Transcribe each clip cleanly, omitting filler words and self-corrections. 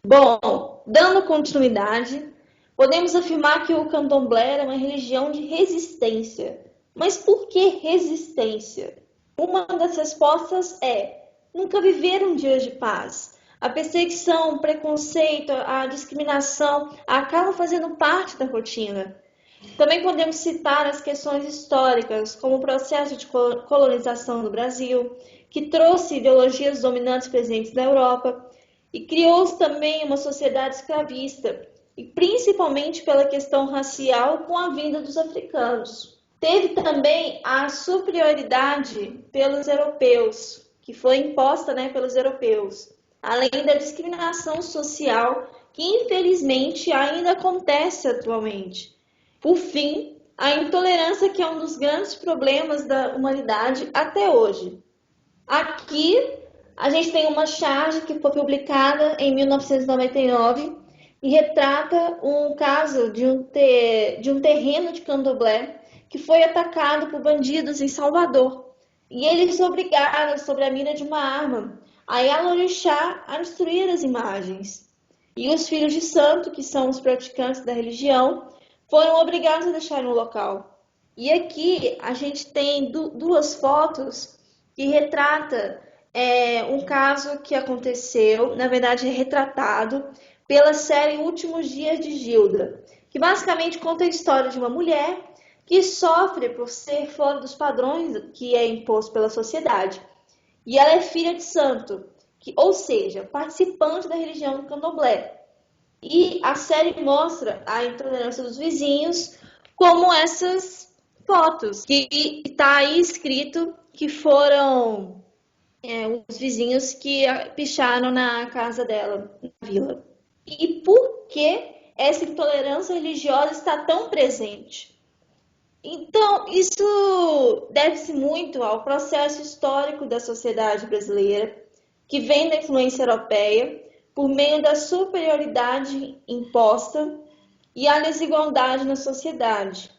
Bom, dando continuidade, podemos afirmar que o candomblé era uma religião de resistência. Mas por que resistência? Uma das respostas é: nunca viveram dias de paz. A perseguição, o preconceito, a discriminação acabam fazendo parte da rotina. Também podemos citar as questões históricas, como o processo de colonização do Brasil, que trouxe ideologias dominantes presentes na Europa e criou também uma sociedade escravista, e principalmente pela questão racial com a vinda dos africanos. Teve também a superioridade pelos europeus, que foi imposta, pelos europeus, além da discriminação social que infelizmente ainda acontece atualmente. Por fim, a intolerância, que é um dos grandes problemas da humanidade até hoje. Aqui a gente tem uma charge que foi publicada em 1999 e retrata um caso de um terreno de candomblé que foi atacado por bandidos em Salvador. E eles obrigaram, sobre a mira de uma arma, a Yalorixá a destruir as imagens. E os filhos de santo, que são os praticantes da religião, foram obrigados a deixar o local. E aqui a gente tem duas fotos que retrata um caso que aconteceu, na verdade é retratado pela série Últimos Dias de Gilda, que basicamente conta a história de uma mulher que sofre por ser fora dos padrões que é imposto pela sociedade. E ela é filha de santo, ou seja, participante da religião do candomblé. E a série mostra a intolerância dos vizinhos, como essas fotos, que está aí escrito que foram os vizinhos que picharam na casa dela, na vila. E por que essa intolerância religiosa está tão presente? Então, isso deve-se muito ao processo histórico da sociedade brasileira, que vem da influência europeia, por meio da superioridade imposta e a desigualdade na sociedade.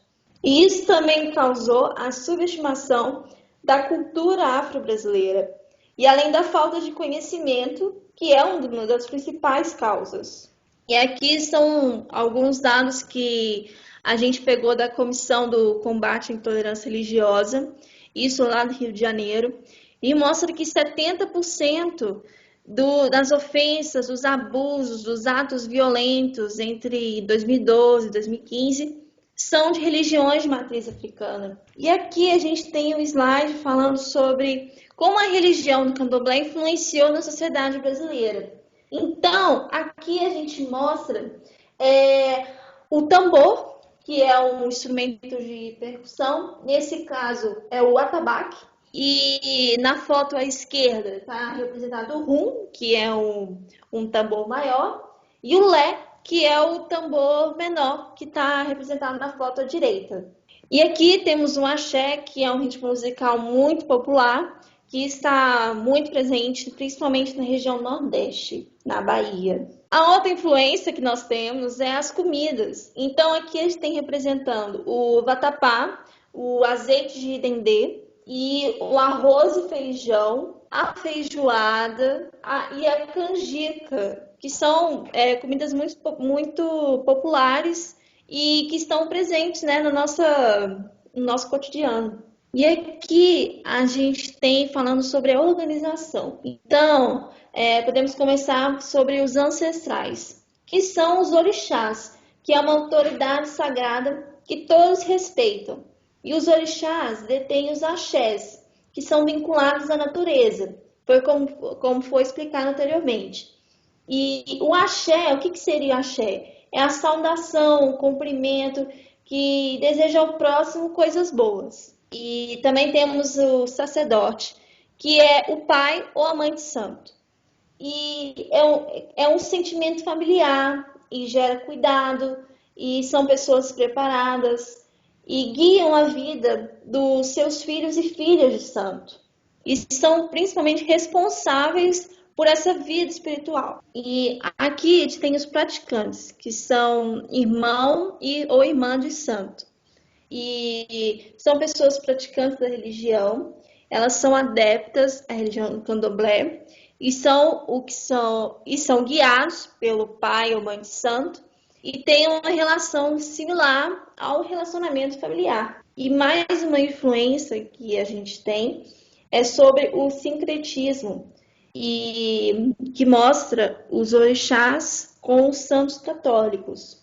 E isso também causou a subestimação da cultura afro-brasileira, e além da falta de conhecimento, que é uma das principais causas. E aqui são alguns dados que a gente pegou da Comissão do Combate à Intolerância Religiosa, isso lá do Rio de Janeiro, e mostra que 70% das ofensas, dos abusos, dos atos violentos entre 2012 e 2015 são de religiões de matriz africana. E aqui a gente tem um slide falando sobre como a religião do candomblé influenciou na sociedade brasileira. Então, aqui a gente mostra o tambor, que é um instrumento de percussão. Nesse caso, é o atabaque. E na foto à esquerda está representado o rum, que é um tambor maior, e o lé, que é o tambor menor, que está representado na foto à direita. E aqui temos o axé, que é um ritmo musical muito popular, que está muito presente, principalmente na região Nordeste, na Bahia. A outra influência que nós temos é as comidas. Então aqui a gente tem representando o vatapá, o azeite de dendê, e o arroz e feijão, a feijoada e a canjica, que são comidas muito populares e que estão presentes, no nosso cotidiano. E aqui a gente tem falando sobre a organização. Então, podemos começar sobre os ancestrais, que são os orixás, que é uma autoridade sagrada que todos respeitam. E os orixás detêm os axés, que são vinculados à natureza, foi como foi explicado anteriormente. E o axé, o que seria o axé? É a saudação, o cumprimento que deseja ao próximo coisas boas. E também temos o sacerdote, que é o pai ou a mãe de santo. E é um sentimento familiar e gera cuidado, e são pessoas preparadas e guiam a vida dos seus filhos e filhas de santo. E são principalmente responsáveis por essa vida espiritual. E aqui a gente tem os praticantes, que são irmão ou irmã de santo. E são pessoas praticantes da religião, elas são adeptas à religião do candomblé, e são guiados pelo pai ou mãe de santo e têm uma relação similar ao relacionamento familiar. E mais uma influência que a gente tem é sobre o sincretismo, e que mostra os orixás com os santos católicos.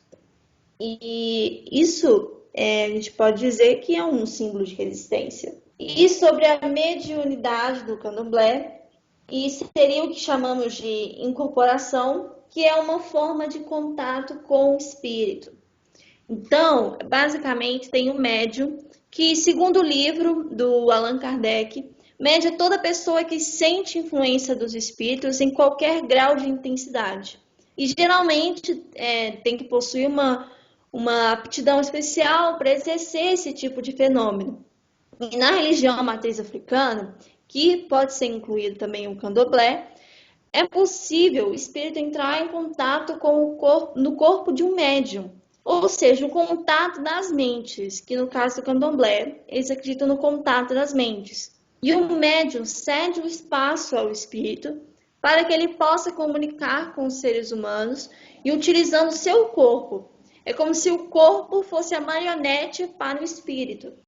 E isso a gente pode dizer que é um símbolo de resistência. E sobre a mediunidade do candomblé, isso seria o que chamamos de incorporação, que é uma forma de contato com o espírito. Então, basicamente, tem um médium que, segundo o livro do Allan Kardec, mede toda pessoa que sente influência dos espíritos em qualquer grau de intensidade. E geralmente tem que possuir uma aptidão especial para exercer esse tipo de fenômeno. E na religião matriz africana, que pode ser incluído também o candomblé, é possível o espírito entrar em contato com o corpo, no corpo de um médium, ou seja, o contato das mentes, que no caso do candomblé, eles acreditam no contato das mentes. E o médium cede o espaço ao espírito para que ele possa comunicar com os seres humanos e utilizando seu corpo. É como se o corpo fosse a marionete para o espírito.